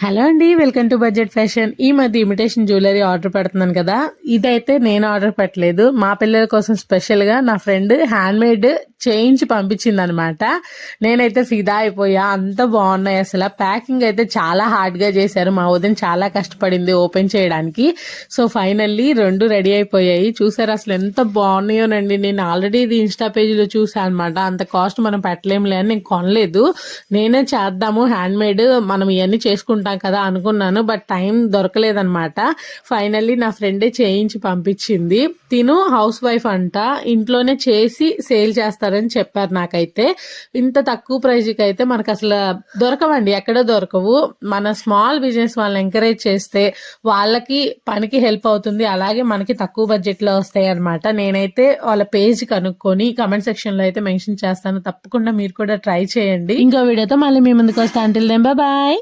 Hello అండి, welcome to budget fashion. ఈ మధ్య ఇమిటేషన్ జ్యువెలరీ ఆర్డర్ పెడుతున్నాను కదా. ఇదైతే నేను ఆర్డర్ పెట్టలేదు, మా పిల్లల కోసం స్పెషల్ గా నా ఫ్రెండ్ హ్యాండ్ మేడ్ చేయించి పంపించింది అనమాట. నేనైతే ఫిదా అయిపోయా, అంత బాగున్నాయి. అసలు ప్యాకింగ్ అయితే చాలా హార్డ్ గా చేశారు. మా వదిన చాలా కష్టపడింది ఓపెన్ చేయడానికి. సో ఫైనల్లీ రెండు రెడీ అయిపోయాయి. చూసారు అసలు ఎంత బాగున్నాయోనండి. నేను ఆల్రెడీ ఇది ఇన్స్టా పేజీలో చూసాను అనమాట. అంత కాస్ట్ మనం పెట్టలేములే అని నేను కొనలేదు. నేనే చేద్దాము హ్యాండ్ మేడ్, మనం ఇవన్నీ చేసుకుంటాం కదా అనుకున్నాను. But time దొరకలేదనమాట. ఫైనల్లీ నా ఫ్రెండే చేయించి పంపించింది. తిను హౌస్ వైఫ్ అంట, ఇంట్లోనే చేసి సేల్ చేస్తారని చెప్పారు. నాకైతే ఇంత తక్కువ ప్రైజ్ కి అయితే మనకు అసలు దొరకవండి, ఎక్కడ దొరకవు. మన స్మాల్ బిజినెస్ వాళ్ళని ఎంకరేజ్ చేస్తే వాళ్ళకి పనికి హెల్ప్ అవుతుంది, అలాగే మనకి తక్కువ బడ్జెట్ లో వస్తాయి అనమాట. నేనైతే వాళ్ళ పేజ్ కనుక్కొని కమెంట్ సెక్షన్ లో అయితే మెన్షన్ చేస్తాను, తప్పకుండా మీరు కూడా ట్రై చేయండి. ఇంకో వీడియోతో మళ్ళీ మీ ముందుకు వస్తా. Until then bye.